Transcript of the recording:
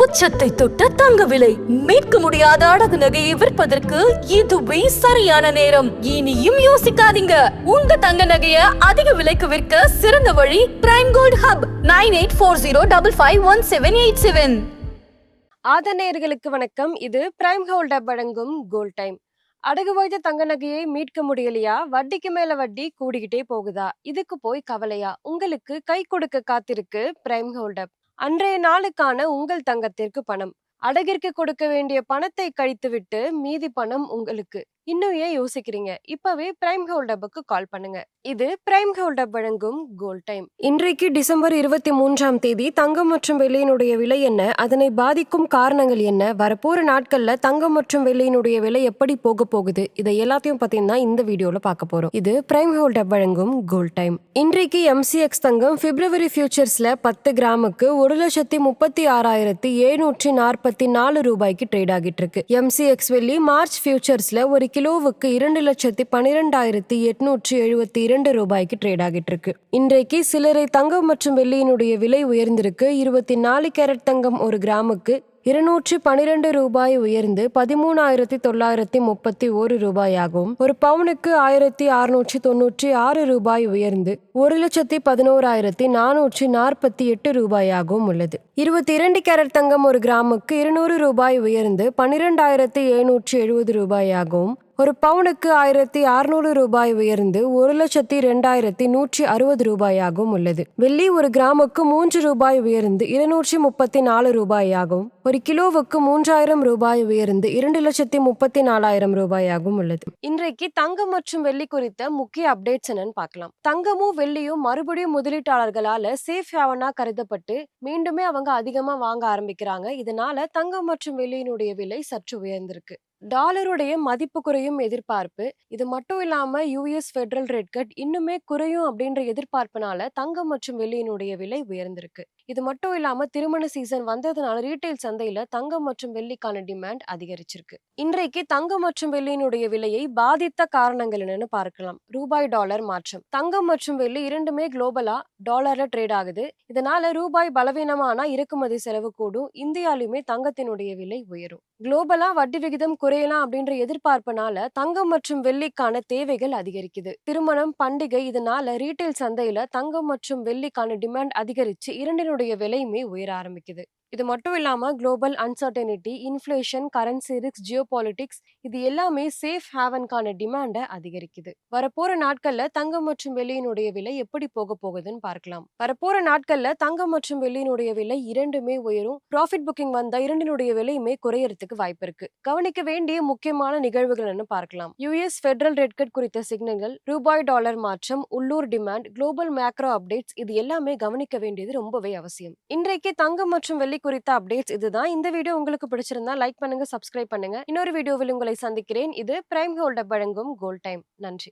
உச்சத்தை தொட்ட தங்க விலை மீட்க முடியாத அடகு நகையை விற்பதற்கு இதுவே சரியான நேரம். இனியும் யோசிக்காதீங்க. உங்க தங்க நகைய அதிக விலைக்கு விற்க சிறந்த வழி பிரைம் கோல்ட் ஹப் 9840551787. ஆதநேயர்களுக்கு வணக்கம். இது பிரைம் கோல்ட் ஹப் வழங்கும் கோல்ட் டைம். அடகு வைத்த தங்க நகையை மீட்க முடியலையா? வட்டிக்கு மேல வட்டி கூடிக்கிட்டே போகுதா? இதுக்கு போய் கவலையா? உங்களுக்கு கை கொடுக்க காத்திருக்கு பிரைம் கோல்ட் ஹப். அன்றைய நாளுக்கான உங்கள் தங்கத்திற்கு பணம். அடகிற்கு கொடுக்க வேண்டிய பணத்தை கழித்துவிட்டு மீதி பணம் உங்களுக்கு. இன்னும் ஏன் யோசிக்கிறீங்க? இப்பவே பிரைம் கோல்ட் ஹப்புக்கு கால் பண்ணுங்க. இது பிரைம் கோல்ட் ஹப் வழங்கும் கோல்ட் டைம். இன்றைக்கு டிசம்பர் 23ஆம் தேதி தங்கம் மற்றும் வெள்ளியினுடைய விலை என்ன, அதனை பாதிக்கும் காரணங்கள் என்ன, வரப்போற நாட்கள்ல தங்கம் மற்றும் வெள்ளியினுடைய விலை எப்படி போக போகுது, இதை எல்லாத்தையும் பத்தினா இந்த வீடியோல பார்க்க போறோம். இது பிரைம் கோல்ட் ஹப் வழங்கும் கோல்ட் டைம். இன்றைக்கு MCX தங்கம் பிப்ரவரி ஃபியூச்சர்ஸ்ல 10 கிராமுக்கு 1,36,744 ரூபாய்க்கு ட்ரேட் ஆகிட்டு இருக்கு. MCX வெள்ளி மார்ச் ஃபியூச்சர்ஸ்ல ஒரு கிலோவுக்கு 2,12,872 ரூபாய்க்கு ட்ரேட் ஆகிட்டு இருக்கு. இன்றைக்கு சிலரை தங்கம் மற்றும் வெள்ளியினுடைய விலை உயர்ந்திருக்கு. 24 கேரட் தங்கம் ஒரு கிராமுக்கு 212 ரூபாய் உயர்ந்து 13,931 ரூபாயாகவும், ஒரு பவுனுக்கு 1,696 ரூபாய் உயர்ந்து 1,11,448 ரூபாயாகவும் உள்ளது. 22 கேரட் தங்கம் ஒரு கிராமுக்கு 200 ரூபாய் உயர்ந்து 12,770 ரூபாயாகவும், ஒரு பவுனுக்கு 1,600 ரூபாய் உயர்ந்து 1,02,160 ரூபாயாகவும் உள்ளது. வெள்ளி ஒரு கிராமுக்கு 3 ரூபாய் உயர்ந்து 234 ரூபாயாகவும், ஒரு கிலோவுக்கு 3,000 ரூபாய் உயர்ந்து 2,34,000 ரூபாயாகவும் உள்ளது. இன்றைக்கு தங்கம் மற்றும் வெள்ளி குறித்த முக்கிய அப்டேட்ஸ் என்னன்னு பார்க்கலாம். தங்கமும் வெள்ளியும் மறுபடியும் முதலீட்டாளர்களால சேஃப் ஹேவனா கருதப்பட்டு மீண்டுமே அவங்க அதிகமா வாங்க ஆரம்பிக்கிறாங்க. இதனால தங்கம் மற்றும் வெள்ளியினுடைய விலை சற்று உயர்ந்திருக்கு. டாலருடைய மதிப்பு குறையும் எதிர்பார்ப்பு. இது மட்டும் இல்லாம US ஃபெடரல் ரேட் கட் இன்னுமே குறையும் அப்படின்ற எதிர்பார்ப்புனால தங்கம் மற்றும் வெள்ளியினுடைய விலை உயர்ந்திருக்கு. இது மட்டும் இல்லாம திருமண சீசன் வந்ததுனால ரீட்டைல் சந்தையில தங்கம் மற்றும் வெள்ளிக்கான டிமாண்ட் அதிகரிச்சிருக்கு. இன்றைக்கு தங்கம் மற்றும் வெள்ளியினுடைய விலையை பாதித்த காரணங்கள் என்னன்னு பார்க்கலாம். ரூபாய் டாலர் மாற்றம். தங்கம் மற்றும் வெள்ளி இரண்டுமே குளோபலா டாலர்ல ட்ரேட் ஆகுது. இதனால ரூபாய் பலவீனமானா இறக்குமதி செலவு கூடும். இந்தியாலுமே தங்கத்தினுடைய விலை உயரும். குளோபலா வட்டி விகிதம் குறையலாம் அப்படின்ற எதிர்பார்ப்புனால தங்கம் மற்றும் வெள்ளிக்கான தேவைகள் அதிகரிக்குது. திருமணம், பண்டிகை, இதனால ரீட்டைல் சந்தையில தங்கம் மற்றும் வெள்ளிக்கான டிமாண்ட் அதிகரிச்சு இரண்டினுடைய விலையுமே உயர ஆரம்பிக்குது. இது மட்டும் இல்லாம global uncertainty, inflation, currency risk, geopolitics இது எல்லாமே சேஃப் ஹேவனுக்கான டிமாண்டை அதிகரிக்குது. வரப்போற நாட்கள்ல தங்கம் மற்றும் வெள்ளியினுடைய விலை எப்படி போக போகுதுன்னு பார்க்கலாம். வரப்போற நாட்கள்ல தங்கம் மற்றும் வெள்ளியினுடைய விலை இரண்டுமே உயரும். ப்ராஃபிட் புக்கிங் வந்தா இரண்டினுடைய விலையுமே குறையறதுக்கு வாய்ப்பு இருக்கு. கவனிக்க வேண்டிய முக்கியமான நிகழ்வுகள் பார்க்கலாம். US ஃபெடரல் ரேட் கட் குறித்த சிக்னல்கள், ரூபாய் டாலர் மாற்றம், உள்ளூர் டிமாண்ட், குளோபல் மேக்ரோ அப்டேட்ஸ் இது எல்லாமே கவனிக்க வேண்டியது ரொம்பவே அவசியம். இன்றைக்கு தங்கம் மற்றும் வெள்ளி குறித்த அப்டேட்ஸ் இதுதான். இந்த வீடியோ உங்களுக்கு பிடிச்சிருந்தா லைக் பண்ணுங்க, சப்ஸ்கிரைப் பண்ணுங்க. இன்னொரு வீடியோவில் உங்களை சந்திக்கிறேன். இது பிரைம் கோல்ட் ஹப் வழங்கும் கோல்ட் டைம். நன்றி.